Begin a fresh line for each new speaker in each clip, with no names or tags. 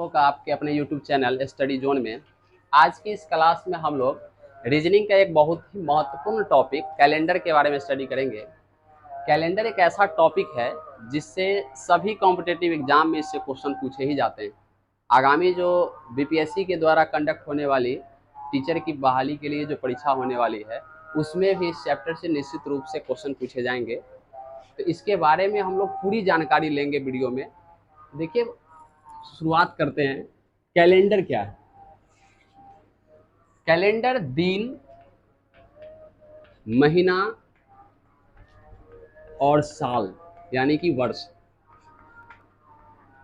लोगों का आपके अपने YouTube चैनल स्टडी जोन में। आज की इस क्लास में हम लोग रीजनिंग का एक बहुत ही महत्वपूर्ण टॉपिक कैलेंडर के बारे में स्टडी करेंगे। कैलेंडर एक ऐसा टॉपिक है जिससे सभी कॉम्पिटिटिव एग्जाम में इससे क्वेश्चन पूछे ही जाते हैं। आगामी जो बीपीएससी के द्वारा कंडक्ट होने वाली टीचर की बहाली के लिए जो परीक्षा होने वाली है, उसमें भी इस चैप्टर से निश्चित रूप से क्वेश्चन पूछे जाएंगे। तो इसके बारे में हम लोग पूरी जानकारी लेंगे वीडियो में। देखिए, शुरुआत करते हैं। कैलेंडर क्या है? कैलेंडर दिन, महीना और साल यानी कि वर्ष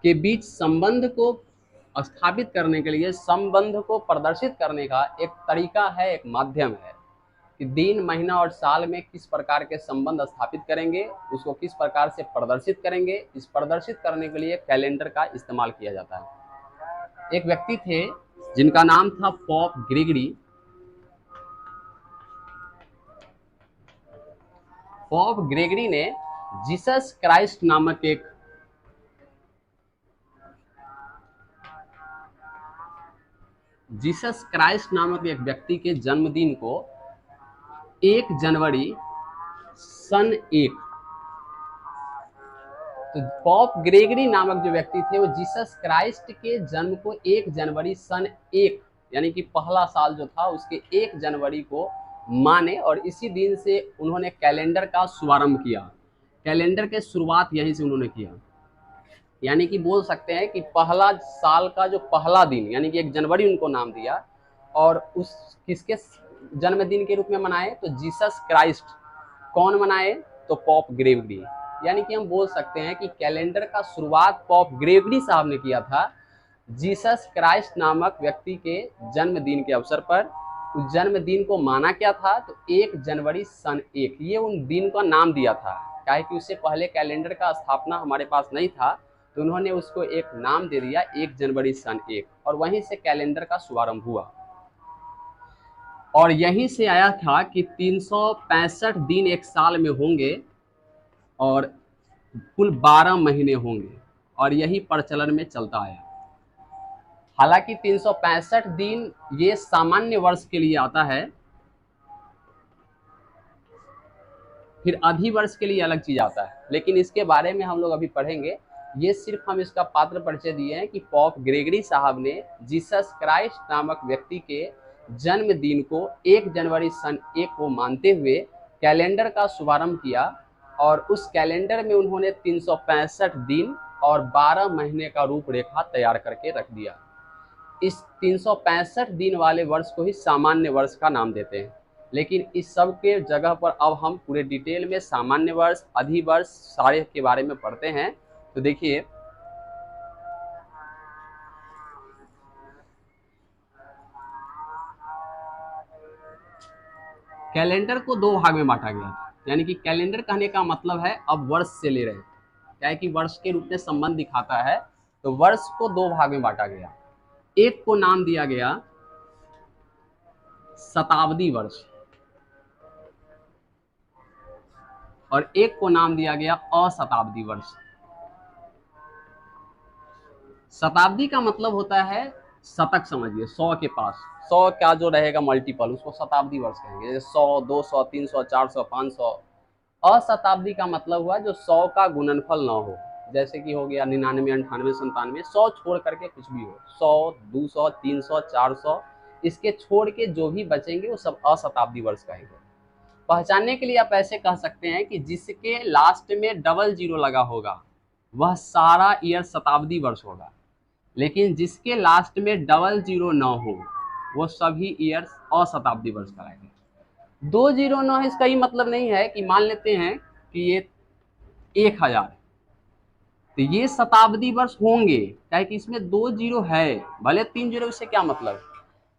के बीच संबंध को स्थापित करने के लिए, संबंध को प्रदर्शित करने का एक तरीका है, एक माध्यम है कि दिन, महीना और साल में किस प्रकार के संबंध स्थापित करेंगे, उसको किस प्रकार से प्रदर्शित करेंगे। इस प्रदर्शित करने के लिए कैलेंडर का इस्तेमाल किया जाता है। एक व्यक्ति थे जिनका नाम था पॉप ग्रेगरी। पॉप ग्रेगरी ने जीसस क्राइस्ट नामक एक व्यक्ति के जन्मदिन को 1 जनवरी सन 1, तो पॉप ग्रेगरी नामक जो व्यक्ति थे वो जीसस क्राइस्ट के जन्म को 1 जनवरी सन 1 यानी कि पहला साल जो था उसके 1 जनवरी को माने, और इसी दिन से उन्होंने कैलेंडर का शुभारंभ किया। कैलेंडर के शुरुआत यहीं से उन्होंने किया, यानी कि बोल सकते हैं कि पहला साल का जो पहला दिन यानी कि 1 जनवरी उनको नाम दिया, और उस किसके जन्मदिन के रूप में मनाए? तो जीसस क्राइस्ट। कौन मनाए? तो पॉप ग्रेगरी। यानी कि हम बोल सकते हैं कि कैलेंडर का शुरुआत पॉप ग्रेगरी साहब ने किया था जीसस क्राइस्ट नामक व्यक्ति के जन्मदिन के अवसर पर। उस जन्मदिन को माना क्या था? तो 1 जनवरी सन 1, ये उन दिन का नाम दिया था। क्या है कि उससे पहले कैलेंडर का स्थापना हमारे पास नहीं था, तो उन्होंने उसको एक नाम दे दिया 1 जनवरी सन 1, और वहीं से कैलेंडर का शुभारंभ हुआ। और यहीं से आया था कि 365 दिन एक साल में होंगे और कुल 12 महीने होंगे, और यही प्रचलन में चलता आया। हालांकि 365 दिन ये सामान्य वर्ष के लिए आता है, फिर अधिवर्ष के लिए अलग चीज आता है, लेकिन इसके बारे में हम लोग अभी पढ़ेंगे। ये सिर्फ हम इसका पात्र परिचय दिए हैं कि पॉप ग्रेगरी साहब ने जीसस क्राइस्ट नामक व्यक्ति के जन्मदिन को 1 जनवरी सन 1 को मानते हुए कैलेंडर का शुभारंभ किया, और उस कैलेंडर में उन्होंने 365 दिन और 12 महीने का रूपरेखा तैयार करके रख दिया। इस 365 दिन वाले वर्ष को ही सामान्य वर्ष का नाम देते हैं, लेकिन इस सब के जगह पर अब हम पूरे डिटेल में सामान्य वर्ष, अधिवर्ष सारे के बारे में पढ़ते हैं। तो देखिए, कैलेंडर को 2 भाग में बांटा गया, यानी कि कैलेंडर कहने का मतलब है अब वर्ष से ले रहे हैं, क्या है कि वर्ष के रूप में संबंध दिखाता है, तो वर्ष को 2 भाग में बांटा गया। एक को नाम दिया गया शताब्दी वर्ष, और एक को नाम दिया गया अशताब्दी वर्ष। शताब्दी का मतलब होता है शतक, समझिए 100 के पास 100 का जो रहेगा मल्टीपल, उसको शताब्दी वर्ष कहेंगे, जैसे 100, 200, 300, 400, 500। अशताब्दी का मतलब हुआ जो 100 का गुणनफल ना हो, जैसे कि हो गया 99, 98, 97, 100 छोड़ करके कुछ भी हो, 100, 200, 300, 400, इसके छोड़ के जो भी बचेंगे वो सब अशताब्दी वर्ष कहेंगे। पहचानने के लिए आप ऐसे कह सकते हैं कि जिसके लास्ट में डबल जीरो लगा होगा वह सारा ईयर शताब्दी वर्ष होगा, लेकिन जिसके लास्ट में डबल जीरो न हो वो सभी ईयर अशताब्दी वर्ष कराएंगे। 2 जीरो न है, इसका ही मतलब नहीं है कि मान लेते हैं कि ये 1000, तो ये शताब्दी वर्ष होंगे, क्या है कि इसमें 2 जीरो है, भले 3 जीरो, इससे क्या मतलब?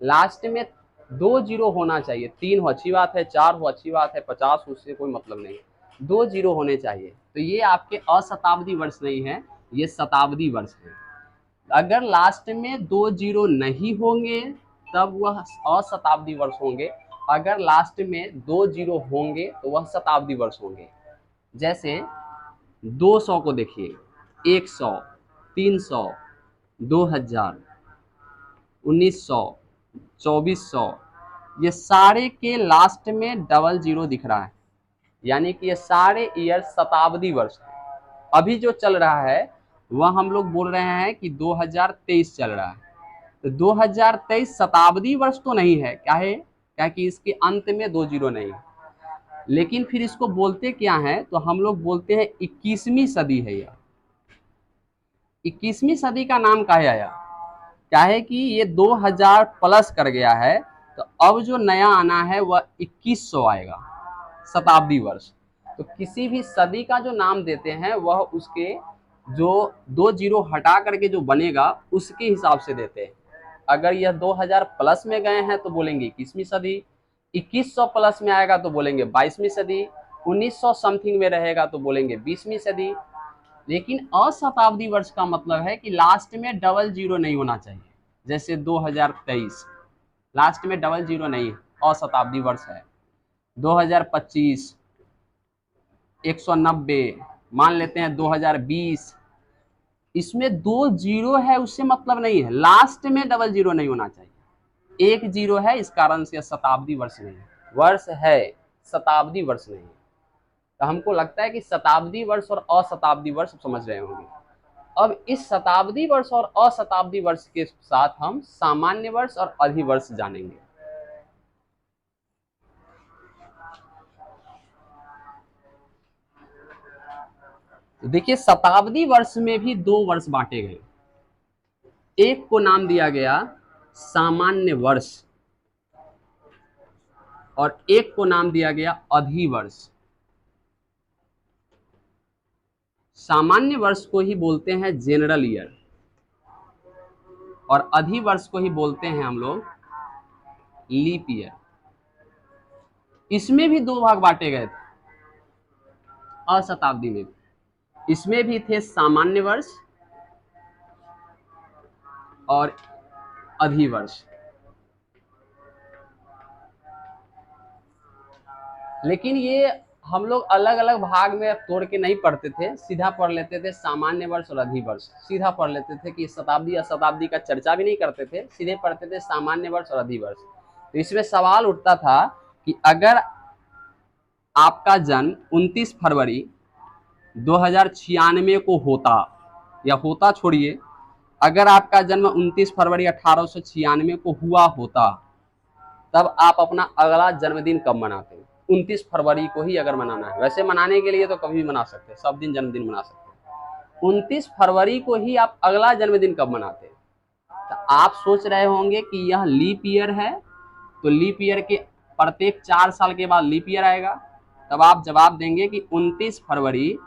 लास्ट में 2 जीरो होना चाहिए, 3 हो अच्छी बात है, 4 हो अच्छी बात है, 50 हो, उससे कोई मतलब नहीं, 2 जीरो होने चाहिए। तो ये आपके अशताब्दी वर्ष नहीं है, ये शताब्दी वर्ष है। अगर लास्ट में 2 जीरो नहीं होंगे तब वह अशताब्दी वर्ष होंगे, अगर लास्ट में 2 जीरो होंगे तो वह शताब्दी वर्ष होंगे। जैसे 200 को देखिए, 100, 300, 2000, 1900, 2400, ये सारे के लास्ट में डबल जीरो दिख रहा है, यानी कि ये सारे ईयर शताब्दी वर्ष है। अभी जो चल रहा है वह हम लोग बोल रहे हैं कि 2023 चल रहा है, तो 2023 शताब्दी वर्ष तो नहीं है, क्या है, क्या कि इसके अंत में 2 जीरो नहीं है। लेकिन फिर इसको बोलते क्या है, तो हम लोग बोलते हैं 21वीं सदी है। यह 21वीं सदी का नाम काहे आया, क्या है कि ये 2000 प्लस कर गया है, तो अब जो नया आना है वह 2100 आएगा, शताब्दी वर्ष। तो किसी भी सदी का जो नाम देते हैं वह उसके जो 2 जीरो हटा करके जो बनेगा उसके हिसाब से देते हैं। अगर यह 2000 प्लस में गए हैं तो बोलेंगे 21वीं सदी, 2100 प्लस में आएगा तो बोलेंगे 22वीं सदी, 1900 समथिंग में रहेगा तो बोलेंगे 20वीं सदी। लेकिन अशताब्दी वर्ष का मतलब है कि लास्ट में डबल जीरो नहीं होना चाहिए, जैसे 2023 लास्ट में डबल जीरो नहीं है, अशताब्दी वर्ष है। 2025, 190, मान लेते हैं 2020, इसमें 2 जीरो है, उससे मतलब नहीं है, लास्ट में डबल जीरो नहीं होना चाहिए। 1 जीरो है, इस कारण से शताब्दी वर्ष नहीं है, वर्ष है, शताब्दी वर्ष नहीं है। तो हमको लगता है कि शताब्दी वर्ष और अशताब्दी वर्ष समझ रहे होंगे। अब इस शताब्दी वर्ष और अशताब्दी वर्ष के साथ हम सामान्य वर्ष और अधिवर्ष जानेंगे। तो देखिए, शताब्दी वर्ष में भी 2 वर्ष बांटे गए। एक को नाम दिया गया सामान्य वर्ष और एक को नाम दिया गया अधिवर्ष। सामान्य वर्ष को ही बोलते हैं जनरल ईयर और अधिवर्ष को ही बोलते हैं हम लोग लीप ईयर। इसमें भी 2 भाग बांटे गए थे अशताब्दी में। इसमें भी थे सामान्य वर्ष और अधिवर्ष। लेकिन ये हम लोग अलग अलग भाग में तोड़ के नहीं पढ़ते थे, सीधा पढ़ लेते थे सामान्य वर्ष और अधिवर्ष, सीधा पढ़ लेते थे कि शताब्दी अशताब्दी का चर्चा भी नहीं करते थे, सीधे पढ़ते थे सामान्य वर्ष और अधिवर्ष। तो इसमें सवाल उठता था कि अगर आपका जन्म 29 फरवरी 2096 को होता, या होता छोड़िए, अगर आपका जन्म 29 फरवरी 1896 को हुआ होता, तब आप अपना अगला जन्मदिन कब मनाते? 29 फरवरी को ही अगर मनाना है, वैसे मनाने के लिए तो कभी भी मना सकते हैं, सब दिन जन्मदिन मना सकते हैं। 29 फरवरी को ही आप अगला जन्मदिन कब मनाते हैं? तो आप सोच रहे होंगे कि यह लीप ईयर है, तो लीप ईयर के प्रत्येक 4 साल के बाद लीप ईयर आएगा। तब आप जवाब देंगे कि 29 फरवरी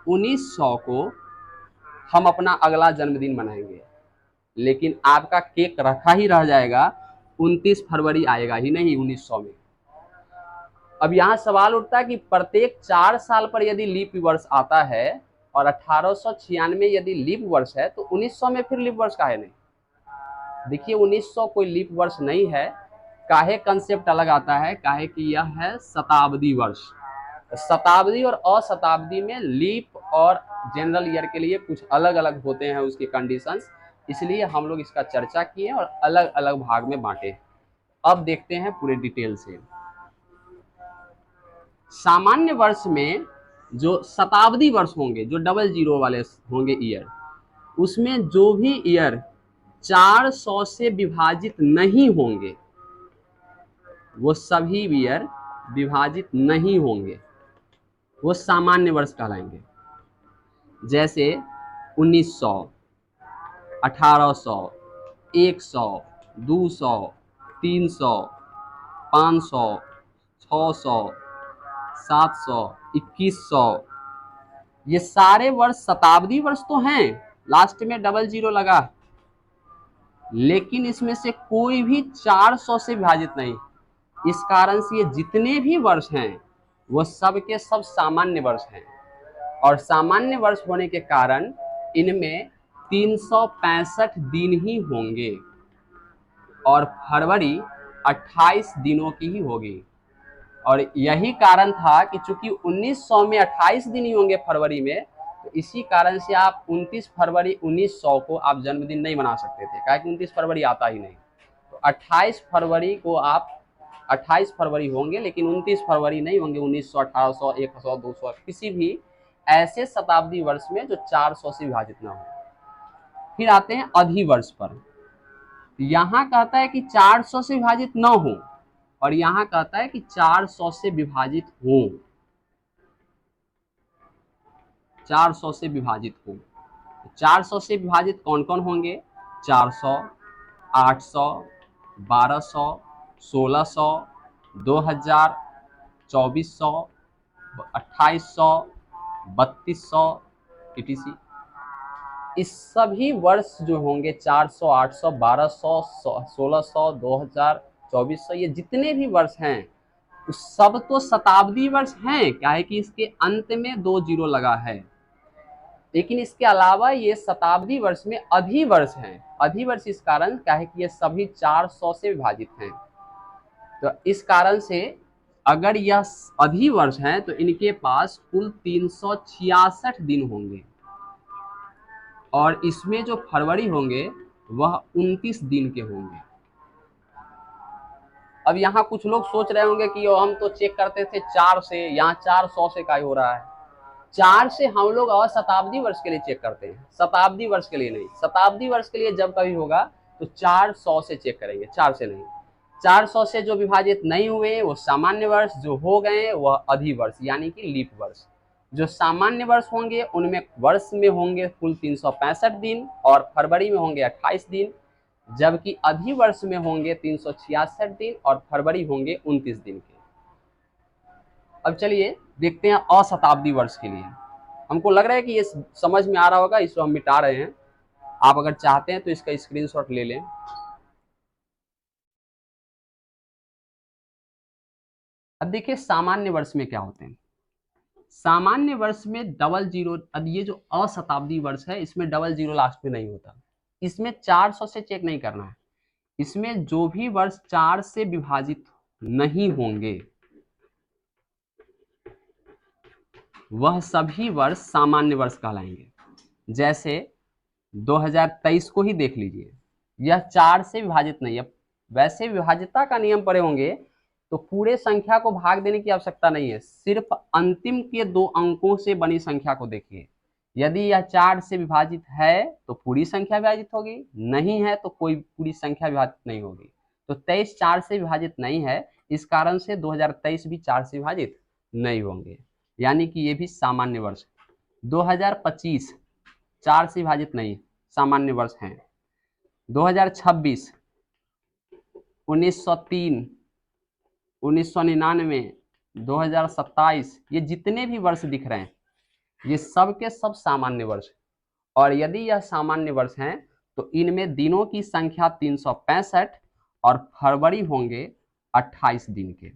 1900 को हम अपना अगला जन्मदिन मनाएंगे। लेकिन आपका केक रखा ही रह जाएगा, 29 फरवरी आएगा ही नहीं 1900 में। अब यहाँ सवाल उठता है कि प्रत्येक 4 साल पर यदि लीप वर्ष आता है और 1896 यदि लीप वर्ष है, तो 1900 में फिर लीप वर्ष काहे नहीं? देखिए, 1900 कोई लीप वर्ष नहीं है, काहे कंसेप्ट अलग आता है, काहे कि यह है शताब्दी वर्ष। शताब्दी और अशताब्दी में लीप और जनरल ईयर के लिए कुछ अलग अलग होते हैं उसके कंडीशंस, इसलिए हम लोग इसका चर्चा किए और अलग अलग भाग में बांटे। अब देखते हैं पूरे डिटेल से। सामान्य वर्ष में जो शताब्दी वर्ष होंगे, जो डबल जीरो वाले होंगे ईयर, उसमें जो भी ईयर 400 से विभाजित नहीं होंगे, वो सभी ईयर विभाजित नहीं होंगे, वो सामान्य वर्ष कहलाएंगे। जैसे 1900, 1800, 100, 200, 300, 500, 600, 700, 2100, ये सारे वर्ष शताब्दी वर्ष तो हैं, लास्ट में डबल जीरो लगा, लेकिन इसमें से कोई भी 400 से विभाजित नहीं। इस कारण से ये जितने भी वर्ष हैं वो सब के सब सामान्य वर्ष हैं, और सामान्य वर्ष होने के कारण इनमें 365 दिन ही होंगे और फरवरी 28 दिनों की ही होगी। और यही कारण था कि चूंकि 1900 में 28 दिन ही होंगे फरवरी में, तो इसी कारण से आप 29 फरवरी 1900 को आप जन्मदिन नहीं मना सकते थे, क्या कि 29 फरवरी आता ही नहीं। तो 28 फरवरी को आप 28 फरवरी होंगे, लेकिन 29 फरवरी नहीं होंगे। 1900, 1800, 100, 200 किसी भी ऐसे शताब्दी वर्ष में जो 400 से विभाजित ना हो। फिर आते हैं अधिवर्ष पर। यहाँ कहता है कि 400 से विभाजित न हो, और यहाँ कहता है कि 400 से विभाजित हो। 400 से विभाजित हो। 400 से विभाजित कौन कौन होंगे? 400, 800, 1200, 1600, 2000, 2400, 2800, 3200 etc। इस सभी वर्ष जो होंगे 400, 800, 1200, 1600, 2000, 2400, ये जितने भी वर्ष हैं सब तो शताब्दी वर्ष हैं, क्या है कि इसके अंत में 2 जीरो लगा है। लेकिन इसके अलावा ये शताब्दी वर्ष में अधिवर्ष हैं। अधिवर्ष इस कारण क्या है कि ये सभी 400 से विभाजित हैं। तो इस कारण से अगर यह अधिवर्ष हैं तो इनके पास कुल 366 दिन होंगे, और इसमें जो फरवरी होंगे वह 29 दिन के होंगे। अब यहाँ कुछ लोग सोच रहे होंगे कि हम तो चेक करते थे 4 से, यहाँ 400 से काय हो रहा है। 4 से हम लोग और शताब्दी वर्ष के लिए चेक करते हैं, शताब्दी वर्ष के लिए नहीं। शताब्दी वर्ष के लिए जब कभी होगा तो 400 से चेक करेंगे, 4 से नहीं। 400 से जो विभाजित नहीं हुए वो सामान्य वर्ष, जो हो गए वह अधिवर्ष यानी कि लीप वर्ष। जो सामान्य वर्ष होंगे उनमें वर्ष में होंगे कुल 365 दिन, और फरवरी में होंगे 28 दिन, जबकि अधिवर्ष में होंगे 366 दिन और फरवरी होंगे 29 दिन के। अब चलिए देखते हैं अशताब्दी वर्ष के लिए। हमको लग रहा है कि ये समझ में आ रहा होगा, इसको हम मिटा रहे हैं। आप अगर चाहते हैं तो इसका स्क्रीनशॉट ले लें। अब देखिए सामान्य वर्ष में क्या होते हैं। सामान्य वर्ष में डबल जीरो, अब ये जो अशताब्दी वर्ष है इसमें डबल जीरो लास्ट में नहीं होता। इसमें 400 से चेक नहीं करना है। इसमें जो भी वर्ष 4 से विभाजित नहीं होंगे वह सभी वर्ष सामान्य वर्ष कहलाएंगे। जैसे 2023 को ही देख लीजिए, यह 4 से विभाजित नहीं है। वैसे विभाज्यता का नियम पढ़े होंगे तो पूरे संख्या को भाग देने की आवश्यकता नहीं है, सिर्फ अंतिम के 2 अंकों से बनी संख्या को देखिए। यदि यह 4 से विभाजित है तो पूरी संख्या विभाजित होगी, नहीं है तो कोई पूरी संख्या विभाजित नहीं होगी। तो 23 4 से विभाजित नहीं है, इस कारण से 2023 भी 4 से विभाजित नहीं होंगे, यानी कि ये भी सामान्य वर्ष। 2025 4 से विभाजित नहीं, सामान्य वर्ष हैं। 2026, 1903, 1999, 2027, ये जितने भी वर्ष दिख रहे हैं ये सब के सब सामान्य वर्ष। और यदि यह सामान्य वर्ष हैं तो इनमें दिनों की संख्या 365 और फरवरी होंगे 28 दिन के।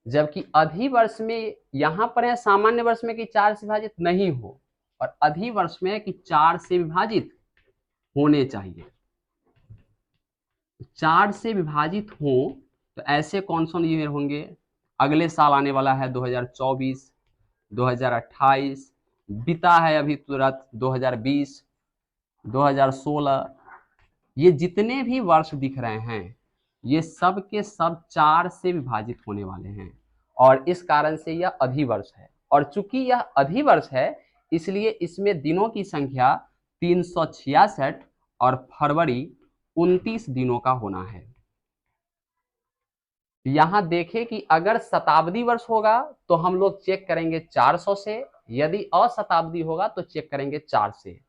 जबकि अधिवर्ष में यहां पर है सामान्य वर्ष में कि 4 से विभाजित नहीं हो, और अधिवर्ष में कि 4 से विभाजित होने चाहिए। 4 से विभाजित हो तो ऐसे कौन से ईयर होंगे? अगले साल आने वाला है 2024, 2028, बीता है अभी तुरंत 2020, 2016, ये जितने भी वर्ष दिख रहे हैं ये सब के सब 4 से विभाजित होने वाले हैं, और इस कारण से यह अधिवर्ष है। और चूंकि यह अधिवर्ष है इसलिए इसमें दिनों की संख्या 366 और फरवरी 29 दिनों का होना है। यहां देखें कि अगर शताब्दी वर्ष होगा तो हम लोग चेक करेंगे 400 से, यदि अशताब्दी होगा तो चेक करेंगे 4 से।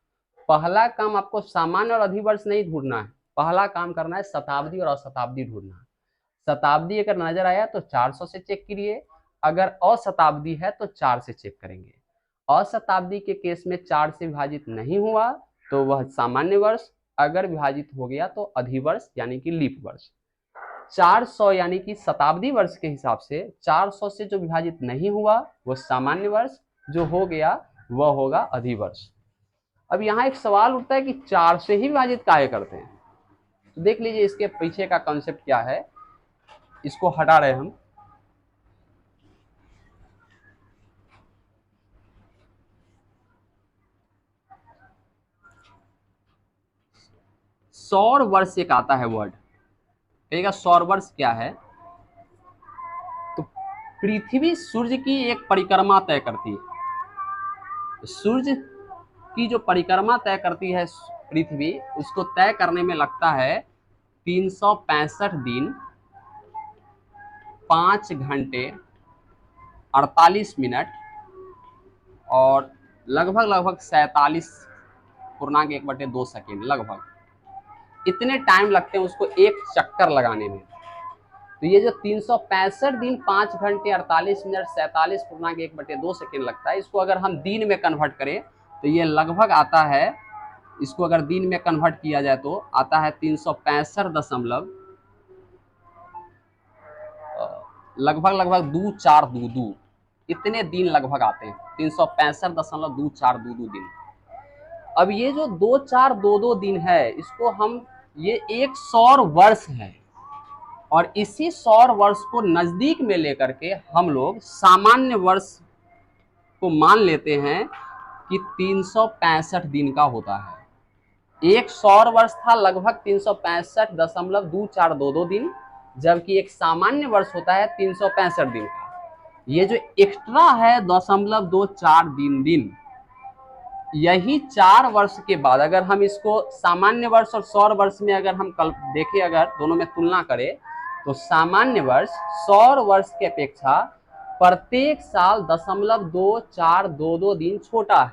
पहला काम आपको सामान्य और अधिवर्ष नहीं ढूंढना है, पहला काम करना है शताब्दी और अशताब्दी ढूंढना। शताब्दी अगर नजर आया तो 400 से चेक करिए, अगर अशताब्दी है तो 4 से चेक करेंगे। अशताब्दी के केस में 4 से विभाजित नहीं हुआ तो वह सामान्य वर्ष, अगर विभाजित हो गया तो अधिवर्ष यानी कि लीप वर्ष। 400 यानी कि शताब्दी वर्ष के हिसाब से 400 से जो विभाजित नहीं हुआ वो सामान्य वर्ष, जो हो गया वह होगा अधिवर्ष। अब यहाँ एक सवाल उठता है कि 4 से ही विभाजित काहे करते हैं? तो देख लीजिए इसके पीछे का कॉन्सेप्ट क्या है, इसको हटा रहे हम। सौर वर्ष एक आता है वर्ड, कहेगा सौर वर्ष क्या है? तो पृथ्वी सूर्य की एक परिक्रमा तय करती है। सूर्य की जो परिक्रमा तय करती है पृथ्वी, उसको तय करने में लगता है 365 दिन, 5 घंटे 48 मिनट और लगभग 47.1/2 लगभग इतने टाइम लगते हैं उसको एक चक्कर लगाने में। तो ये जो 365 दिन 5 घंटे 48 मिनट 47.1/2 लगता है, इसको अगर हम दिन में कन्वर्ट करें तो ये लगभग आता है, इसको अगर दिन में कन्वर्ट किया जाए तो आता है 365 दशमलव लगभग 2422 इतने दिन लगभग आते हैं, 365.2422 दिन। अब ये जो 2422 दिन है, इसको हम, ये एक सौर वर्ष है और इसी सौर वर्ष को नजदीक में लेकर के हम लोग सामान्य वर्ष को मान लेते हैं कि 365 दिन का होता है। एक सौर वर्ष था लगभग 365.2422 दिन, जबकि एक सामान्य वर्ष होता है 365 दिन का। ये जो एक्स्ट्रा है 0.24 दिन, यही 4 वर्ष के बाद अगर हम इसको सामान्य वर्ष और सौर वर्ष में अगर हम कल देखें, अगर दोनों में तुलना करें, तो सामान्य वर्ष सौर वर्ष की अपेक्षा प्रत्येक साल 0.2422 दिन छोटा है।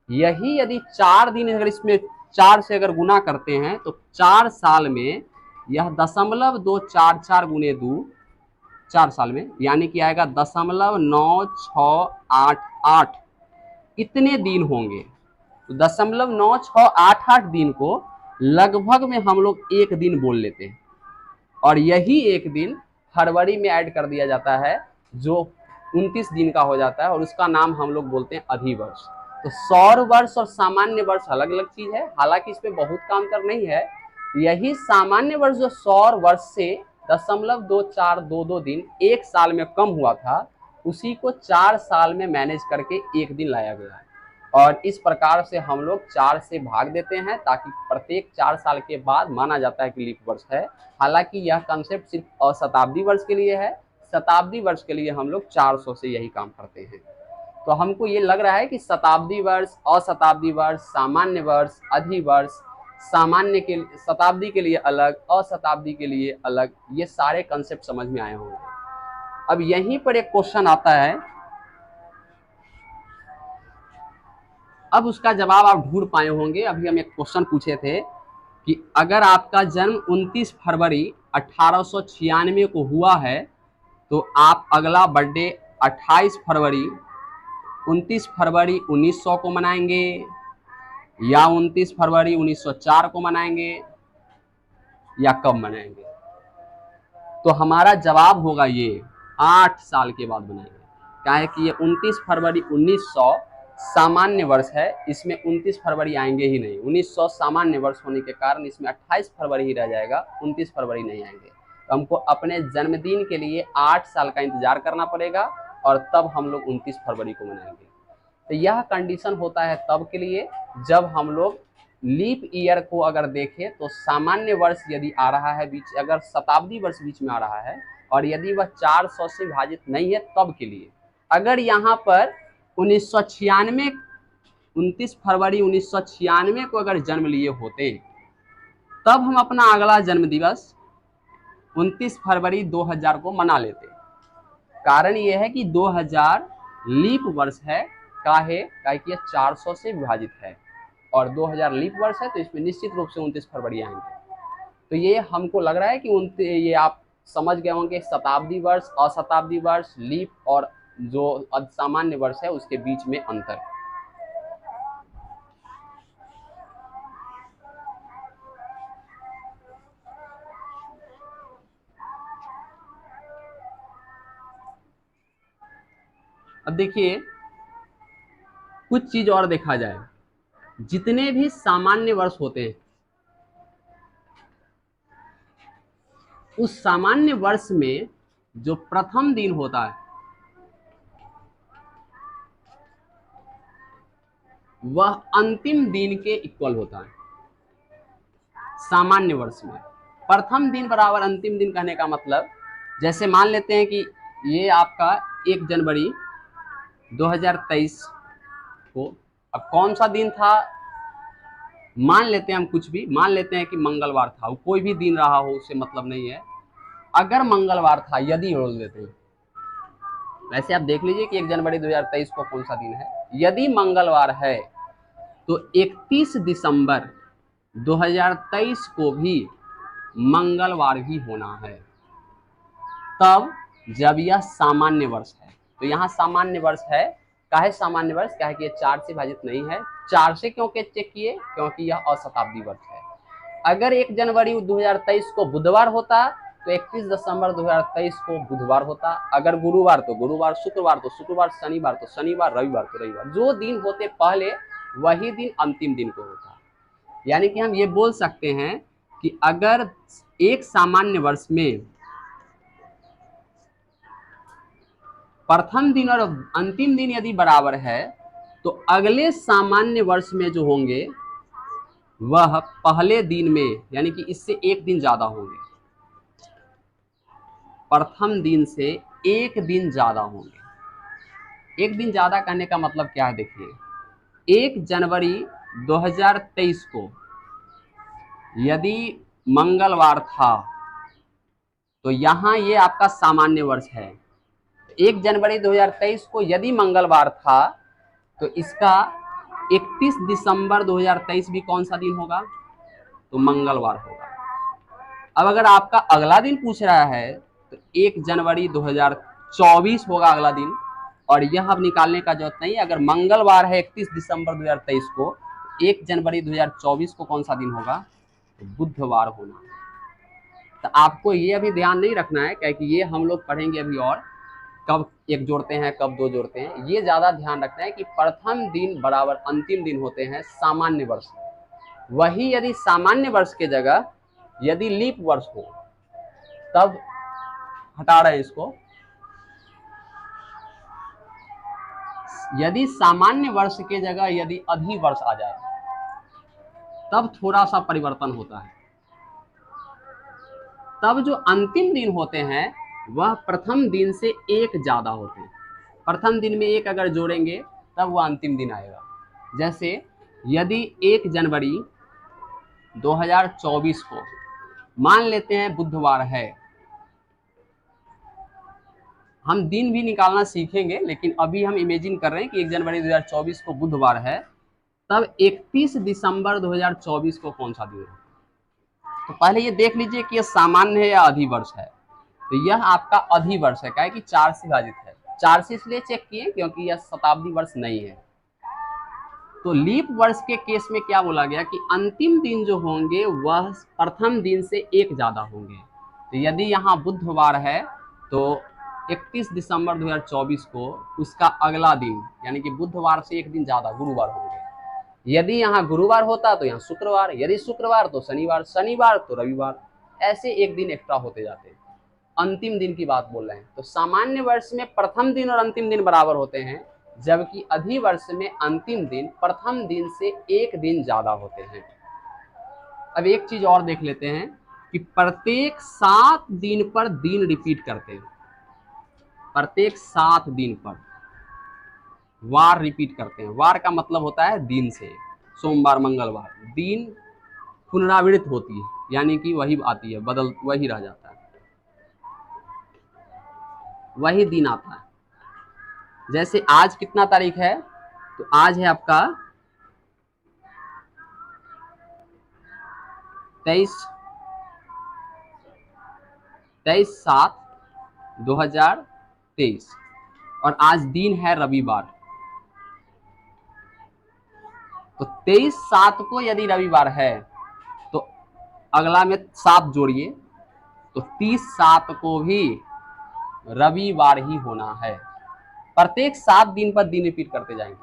यही यदि 4 दिन अगर इसमें 4 से अगर गुना करते हैं तो 4 साल में यह 0.244 गुने 2, 4 साल में यानी कि आएगा 0.9688 इतने दिन होंगे। तो 0.9688 दिन को लगभग में हम लोग एक दिन बोल लेते हैं और यही एक दिन फरवरी में ऐड कर दिया जाता है जो 29 दिन का हो जाता है और उसका नाम हम लोग बोलते हैं अधिवर्ष। तो सौर वर्ष और सामान्य वर्ष अलग अलग चीज है, हालांकि इसमें बहुत का अंतर नहीं है। यही सामान्य वर्ष जो सौर वर्ष से 0.2422 दिन एक साल में कम हुआ था, उसी को 4 साल में मैनेज करके एक दिन लाया गया है और इस प्रकार से हम लोग 4 से भाग देते हैं ताकि प्रत्येक 4 साल के बाद माना जाता है कि लीप वर्ष है। हालांकि यह कंसेप्ट सिर्फ अशताब्दी वर्ष के लिए है, शताब्दी वर्ष के लिए हम लोग 400 से यही काम करते हैं। तो हमको ये लग रहा है कि शताब्दी वर्ष, अशताब्दी वर्ष, सामान्य वर्ष, अधिवर्ष, सामान्य के शताब्दी के लिए अलग, अशताब्दी के लिए अलग, ये सारे कंसेप्ट समझ में आए होंगे। अब यहीं पर एक क्वेश्चन आता है, अब उसका जवाब आप ढूंढ पाए होंगे। अभी हम एक क्वेश्चन पूछे थे कि अगर आपका जन्म 29 फरवरी 1896 को हुआ है तो आप अगला बर्थडे 28 फरवरी 29 फरवरी 1900 को मनाएंगे या 29 फरवरी 1904 को मनाएंगे या कब मनाएंगे? तो हमारा जवाब होगा ये 8 साल के बाद मनाएंगे। क्या है कि ये 29 फरवरी 1900 सामान्य वर्ष है, इसमें 29 फरवरी आएंगे ही नहीं। 1900 सामान्य वर्ष होने के कारण इसमें 28 फरवरी ही रह जाएगा, 29 फरवरी नहीं आएंगे। तो हमको अपने जन्मदिन के लिए 8 साल का इंतजार करना पड़ेगा और तब हम लोग 29 फरवरी को मनाएंगे। तो यह कंडीशन होता है तब के लिए जब हम लोग लीप ईयर को अगर देखें तो सामान्य वर्ष यदि आ रहा है बीच, अगर शताब्दी वर्ष बीच में आ रहा है और यदि वह 400 से विभाजित नहीं है तब के लिए। अगर यहाँ पर 1996 29 फरवरी 1996 को अगर जन्म लिए होते तब हम अपना अगला जन्म दिवस 29 फरवरी 2000 को मना लेते। कारण यह है कि 2000 लीप वर्ष है, काहे कि 400 से विभाजित है और 2000 लीप वर्ष है, तो इसमें निश्चित रूप से 29 फरवरी आएंगे। तो ये हमको लग रहा है कि ये आप समझ गए होंगे शताब्दी वर्ष, अशताब्दी वर्ष, लीप और जो सामान्य वर्ष है उसके बीच में अंतर। अब देखिए कुछ चीज और देखा जाए, जितने भी सामान्य वर्ष होते हैं उस सामान्य वर्ष में जो प्रथम दिन होता है वह अंतिम दिन के इक्वल होता है। सामान्य वर्ष में। प्रथम दिन बराबर अंतिम दिन कहने का मतलब, जैसे मान लेते हैं कि ये आपका 1 जनवरी 2023 को, अब कौन सा दिन था, मान लेते हैं हम कुछ भी, मान लेते हैं कि मंगलवार था, कोई भी दिन रहा हो उससे मतलब नहीं है। अगर मंगलवार था, यदि बोल देते हैं, वैसे आप देख लीजिए कि 1 जनवरी 2023 को कौन सा दिन है। यदि मंगलवार है तो 31 दिसंबर 2023 को भी मंगलवार ही होना है, तब जब यह सामान्य वर्ष है। तो यहाँ सामान्य वर्ष है, काहे सामान्य वर्ष, काहे कि ये 4 से भाजित नहीं है। 4 से क्यों के चेक किए, क्योंकि यह अशताब्दी वर्ष है। अगर 1 जनवरी 2023 को बुधवार होता तो 31 दिसंबर 2023 को बुधवार होता। अगर गुरुवार तो गुरुवार, शुक्रवार तो शुक्रवार, शनिवार तो शनिवार, रविवार तो रविवार। जो दिन होते पहले वही दिन अंतिम दिन को होता। यानी कि हम ये बोल सकते हैं कि अगर एक सामान्य वर्ष में प्रथम दिन और अंतिम दिन यदि बराबर है तो अगले सामान्य वर्ष में जो होंगे वह पहले दिन में, यानी कि इससे एक दिन ज्यादा होंगे, प्रथम दिन से एक दिन ज्यादा होंगे। एक दिन ज्यादा कहने का मतलब क्या है, देखिए 1 जनवरी 2023 को यदि मंगलवार था तो यहाँ ये आपका सामान्य वर्ष है। 1 जनवरी 2023 को यदि मंगलवार था तो इसका 31 दिसंबर 2023 भी कौन सा दिन होगा, तो मंगलवार होगा। अब अगर आपका अगला दिन पूछ रहा है तो 1 जनवरी 2024 होगा अगला दिन, और यह अब निकालने का जरूरत नहीं है। अगर मंगलवार है 31 दिसंबर 2023 को, 1 जनवरी 2024 को कौन सा दिन होगा, तो बुधवार होना है। तो आपको ये अभी ध्यान नहीं रखना है, क्योंकि ये हम लोग पढ़ेंगे अभी, और कब एक जोड़ते हैं कब दो जोड़ते हैं, ये ज्यादा ध्यान रखना है कि प्रथम दिन बराबर अंतिम दिन होते हैं सामान्य वर्ष। वही यदि सामान्य वर्ष के जगह यदि लीप वर्ष हो, तब हटा रहे हैं इसको, यदि सामान्य वर्ष के जगह यदि अधि वर्ष आ जाए तब थोड़ा सा परिवर्तन होता है। तब जो अंतिम दिन होते हैं वह प्रथम दिन से एक ज्यादा होते हैं। प्रथम दिन में एक अगर जोड़ेंगे तब वह अंतिम दिन आएगा। जैसे यदि 1 जनवरी 2024 को मान लेते हैं बुधवार है, हम दिन भी निकालना सीखेंगे, लेकिन अभी हम इमेजिन कर रहे हैं कि 1 जनवरी 2024 को बुधवार है, तब 31 दिसंबर 2024 को कौन सा दिन है। तो पहले ये देख लीजिए कि यह सामान्य है या अधिवर्ष है। तो यह आपका अधिवर्ष है, क्या है कि 4 से विभाजित है। 4 से इसलिए चेक किए क्योंकि यह शताब्दी वर्ष नहीं है। तो लीप वर्ष के केस में क्या बोला गया कि अंतिम दिन जो होंगे वह प्रथम दिन से एक ज्यादा होंगे। तो यदि यहाँ बुधवार है तो 31 दिसंबर 2024 को उसका अगला दिन, यानी कि बुधवार से एक दिन ज्यादा गुरुवार होंगे। यदि यहाँ गुरुवार होता तो यहाँ शुक्रवार, यदि शुक्रवार तो शनिवार, शनिवार तो रविवार, ऐसे एक दिन एक्स्ट्रा होते जाते हैं। अंतिम दिन की बात बोल रहे हैं। तो सामान्य वर्ष में प्रथम दिन और अंतिम दिन बराबर होते हैं, जबकि अधिवर्ष में अंतिम दिन प्रथम दिन से एक दिन ज्यादा होते हैं। अब एक चीज और देख लेते हैं कि प्रत्येक 7 दिन पर दिन रिपीट करते हैं। प्रत्येक 7 दिन पर वार रिपीट करते हैं। वार का मतलब होता है दिन से, सोमवार मंगलवार, दिन पुनरावृत्त होती है, यानी कि वही आती है, बदल वही रह जाता है, वही दिन आता है। जैसे आज कितना तारीख है, तो आज है आपका 23/7/2023 और आज दिन है रविवार। तो 23/7 को यदि रविवार है तो अगला में 7 जोड़िए, तो 30/7 को भी रविवार ही होना है। प्रत्येक 7 दिन पर दिन रिपीट करते जाएंगे।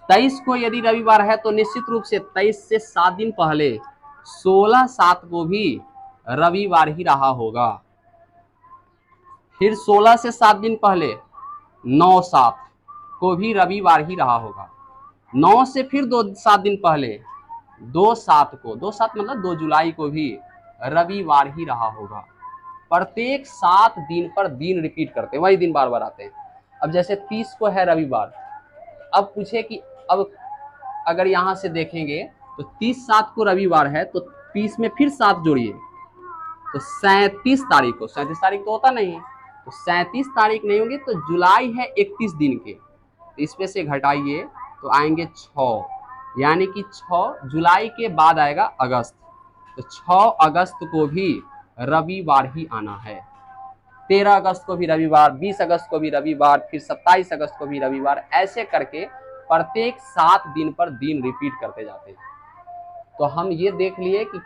23 को यदि रविवार है तो निश्चित रूप से 23 से 7 दिन पहले 16/7 को भी रविवार ही रहा होगा। फिर 16 से 7 दिन पहले 9/7 को भी रविवार ही रहा होगा। 9 से फिर 7 दिन पहले 2/7 मतलब 2 जुलाई को भी रविवार ही रहा होगा। प्रत्येक 7 दिन पर दिन रिपीट करते हैं, वही दिन बार बार आते हैं। अब जैसे 30 को है रविवार, अब पूछे कि अब अगर यहाँ से देखेंगे तो 30/7 को रविवार है, तो 30 में फिर 7 जोड़िए तो 37 तारीख को, 37 तारीख तो होता नहीं है, तो 37 तारीख नहीं होंगे तो जुलाई है 31 दिन के, तो इसमें से घटाइए तो आएंगे 6, यानी कि 6 जुलाई के बाद आएगा अगस्त, तो 6 अगस्त को भी रविवार ही आना है। 13 अगस्त को भी रविवार, 20 अगस्त को भी रविवार, फिर 27 अगस्त को भी रविवार, ऐसे करके प्रत्येक 7 दिन पर दिन रिपीट करते जाते हैं। तो हम ये देख लिए कि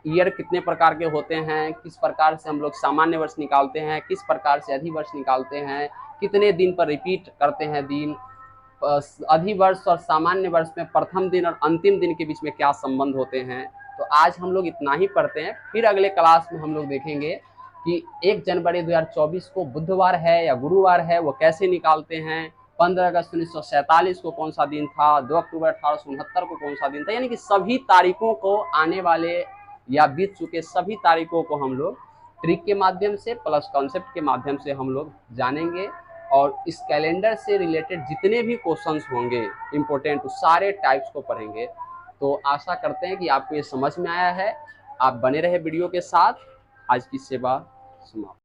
ईयर कितने प्रकार के होते हैं, किस प्रकार से हम लोग सामान्य वर्ष निकालते हैं, किस प्रकार से अधिवर्ष निकालते हैं, कितने दिन पर रिपीट करते हैं दिन, अधिवर्ष और सामान्य वर्ष में प्रथम दिन और अंतिम दिन के बीच में क्या संबंध होते हैं। तो आज हम लोग इतना ही पढ़ते हैं, फिर अगले क्लास में हम लोग देखेंगे कि 1 जनवरी 2024 को बुधवार है या गुरुवार है, वो कैसे निकालते हैं, 15 अगस्त 1947 को कौन सा दिन था, 2 अक्टूबर 1869 को कौन सा दिन था, यानी कि सभी तारीखों को, आने वाले या बीत चुके सभी तारीखों को हम लोग ट्रिक के माध्यम से प्लस कॉन्सेप्ट के माध्यम से हम लोग जानेंगे। और इस कैलेंडर से रिलेटेड जितने भी क्वेश्चंस होंगे इम्पोर्टेंट, उस सारे टाइप्स को पढ़ेंगे। तो आशा करते हैं कि आपको ये समझ में आया है। आप बने रहे वीडियो के साथ। आज की सेवा समाप्त।